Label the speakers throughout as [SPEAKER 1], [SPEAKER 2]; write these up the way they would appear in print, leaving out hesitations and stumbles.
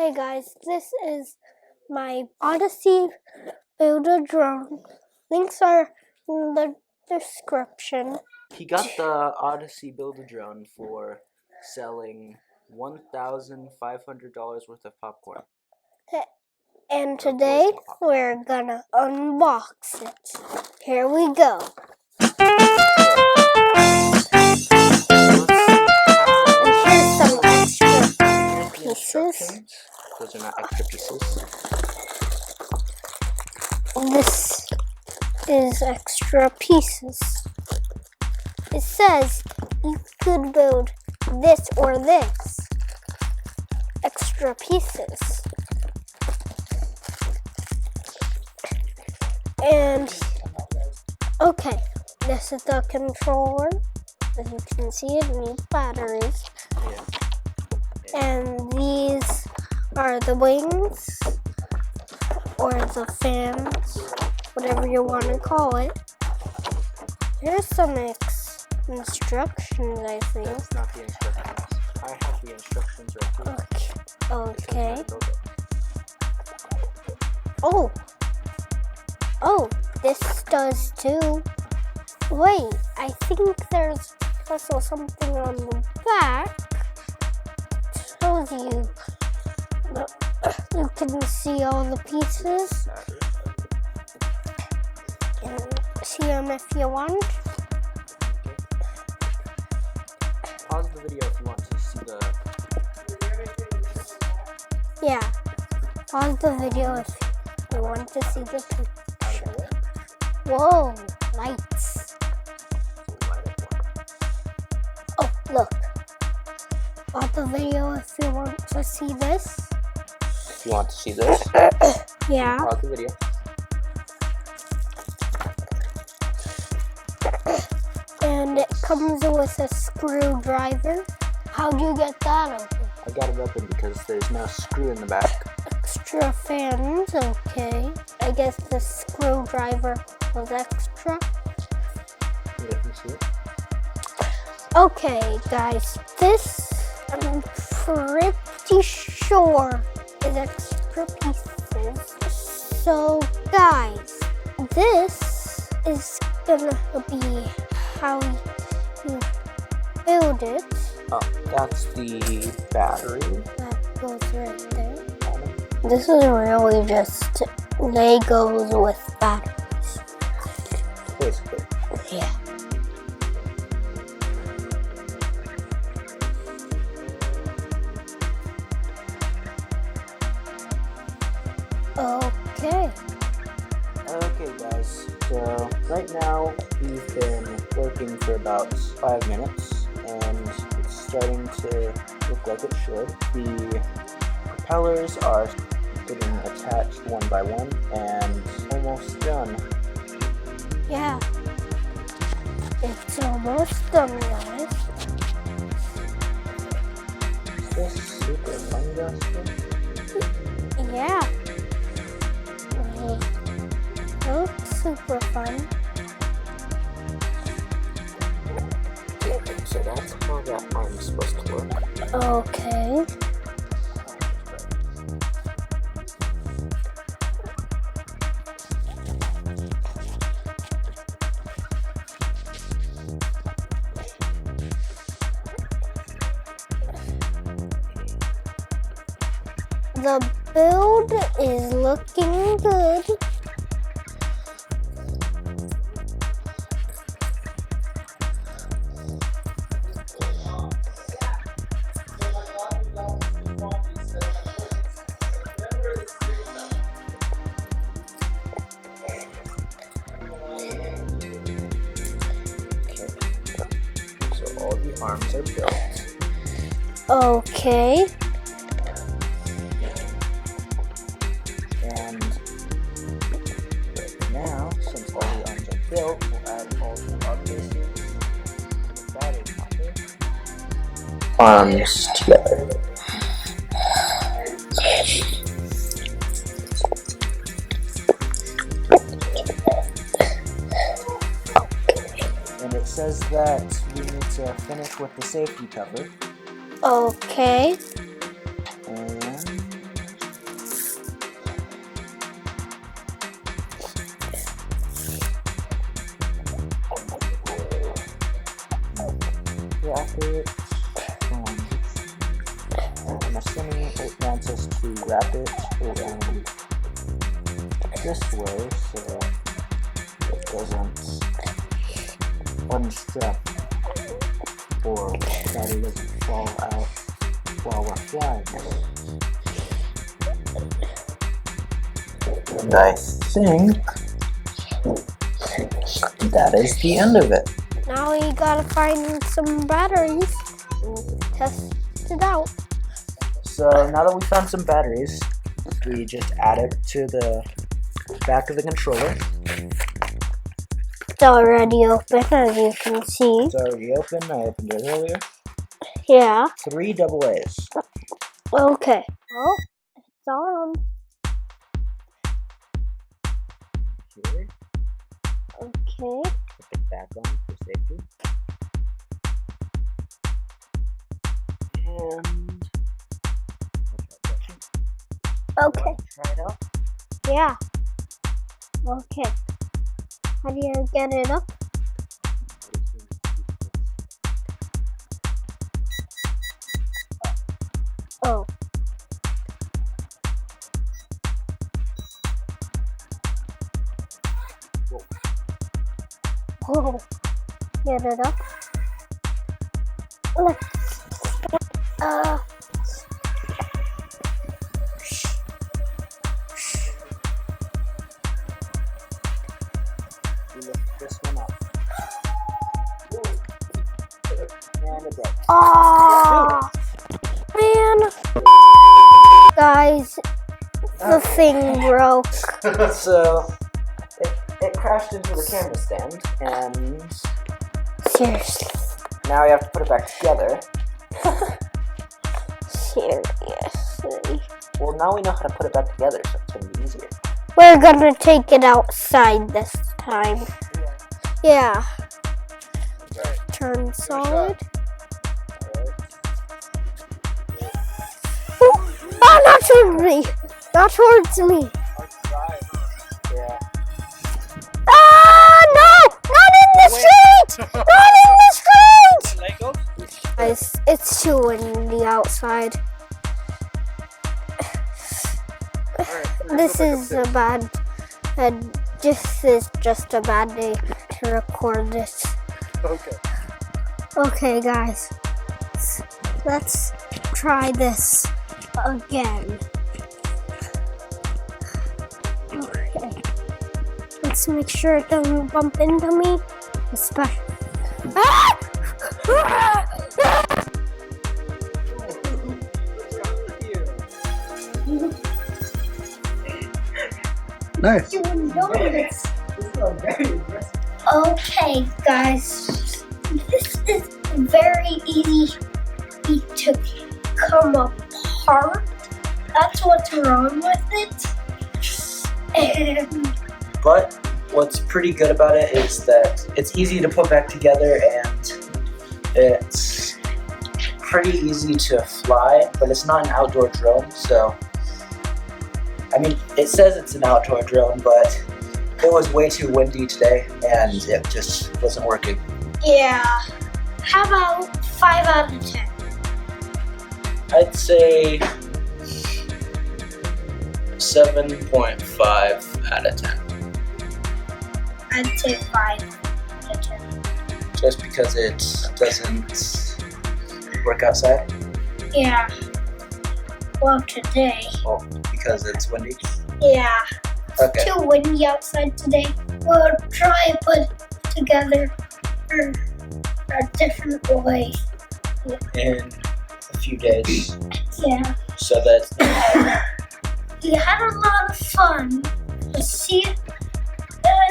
[SPEAKER 1] Hey guys, this is my ODYSSEY Build-A-Drone. Links are in the description.
[SPEAKER 2] He got the ODYSSEY Build-A-Drone for selling $1,500 worth of popcorn.
[SPEAKER 1] And today we're gonna unbox it. Here we go. Here's some extra pieces.
[SPEAKER 2] Those are not extra pieces.
[SPEAKER 1] This is extra pieces. It says you could build this or this. Extra pieces. And, okay, this is the controller. As you can see, it needs batteries. And these are the wings, or the fans, whatever you want to call it. Here's some instructions, I think.
[SPEAKER 2] That's not the instructions. I have the instructions right here.
[SPEAKER 1] Okay. Oh, this does too. Wait, I think there's also something on the back. Shows you. You can see all the pieces. And see them if you want.
[SPEAKER 2] Pause the video if you want to see the...
[SPEAKER 1] Yeah, pause the video if you want to see the picture. Whoa, lights. Oh, look. Pause the video if you want to see this.
[SPEAKER 2] If you want to see this?
[SPEAKER 1] Yeah.
[SPEAKER 2] Pause the video.
[SPEAKER 1] And it comes with a screwdriver. How'd you get that open?
[SPEAKER 2] I got it open because there's no screw in the back.
[SPEAKER 1] Extra fans, okay. I guess the screwdriver was extra.
[SPEAKER 2] Yeah, you see it?
[SPEAKER 1] Okay, guys, this I'm pretty sure is extra pieces. So, guys, this is gonna be how you build it.
[SPEAKER 2] Oh, that's the battery.
[SPEAKER 1] That goes right there. This is really just Legos with batteries.
[SPEAKER 2] Basically.
[SPEAKER 1] Yeah. Okay.
[SPEAKER 2] Okay guys, so right now we've been working for about 5 minutes and it's starting to look like it should. The propellers are getting attached one by one and almost done.
[SPEAKER 1] Yeah. It's almost done, guys.
[SPEAKER 2] Is this super fun, Justin?
[SPEAKER 1] Yeah. It looks super fun.
[SPEAKER 2] Okay, so that's how that arm's supposed to work.
[SPEAKER 1] Okay. The build is looking good.
[SPEAKER 2] So all the arms are built.
[SPEAKER 1] Okay.
[SPEAKER 2] And right now, since all the arms are built, we'll add all the arms together. And it says that we need to finish with the safety cover.
[SPEAKER 1] Okay.
[SPEAKER 2] And wrap it. I'm assuming it wants us to wrap it around this way so it doesn't unstrap or that it doesn't fall out while we're flying. And I think that is the end of it.
[SPEAKER 1] Now we gotta find some batteries and test it out.
[SPEAKER 2] So now that we found some batteries, we just add it to the back of the controller.
[SPEAKER 1] It's already open, as you can see.
[SPEAKER 2] It's already open. I opened it earlier.
[SPEAKER 1] Yeah.
[SPEAKER 2] 3 AA's.
[SPEAKER 1] Okay. Oh, it's on.
[SPEAKER 2] Here.
[SPEAKER 1] Okay.
[SPEAKER 2] Put it back on for safety. And
[SPEAKER 1] Okay.
[SPEAKER 2] try it out.
[SPEAKER 1] Yeah. Okay. How do you get it up? Oh. Whoa. Get it up. Let's
[SPEAKER 2] We lift this one up. And it broke.
[SPEAKER 1] Oh, man. Guys, the thing broke.
[SPEAKER 2] So it crashed into the camera stand, and
[SPEAKER 1] Seriously.
[SPEAKER 2] now we have to put it back together.
[SPEAKER 1] Seriously.
[SPEAKER 2] Well, now we know how to put it back together, so it's going to be easier.
[SPEAKER 1] We're gonna take it outside this time. Yeah. Turn solid. Oh, not towards me! Not towards me!
[SPEAKER 2] Yeah.
[SPEAKER 1] Ah, no! Not in the street! Not in the street! Guys, it's too windy outside. This is a bad, this is just a bad day to record this.
[SPEAKER 2] Okay.
[SPEAKER 1] Okay, guys, let's try this again. Okay, let's make sure it doesn't bump into me. Especially. Ah!
[SPEAKER 3] Nice.
[SPEAKER 1] Okay, guys, this is very easy to come apart. That's what's wrong with it. And
[SPEAKER 2] But what's pretty good about it is that it's easy to put back together, and it's pretty easy to fly, but it's not an outdoor drone, so I mean, it says it's an outdoor drone, but it was way too windy today, and it just wasn't working.
[SPEAKER 1] yeah, how about 5 out of 10?
[SPEAKER 2] I'd say 7.5 out of 10.
[SPEAKER 1] I'd say 5 out of 10.
[SPEAKER 2] Just because it doesn't work outside?
[SPEAKER 1] Yeah. Well, today.
[SPEAKER 2] Oh, because it's windy?
[SPEAKER 1] Yeah.
[SPEAKER 2] Okay.
[SPEAKER 1] Too windy outside today. We'll try and put together a different way.
[SPEAKER 2] In a few days.
[SPEAKER 1] Yeah.
[SPEAKER 2] So that
[SPEAKER 1] We had a lot of fun. We'll see it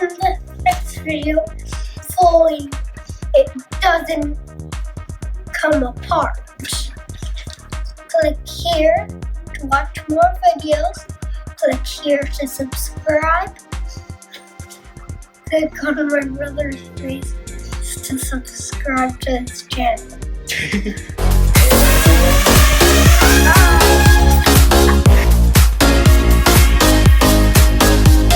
[SPEAKER 1] in the next video. Hopefully, it doesn't come apart. Click here to watch more videos. Click here to subscribe. Click on my brother's face to subscribe to his channel.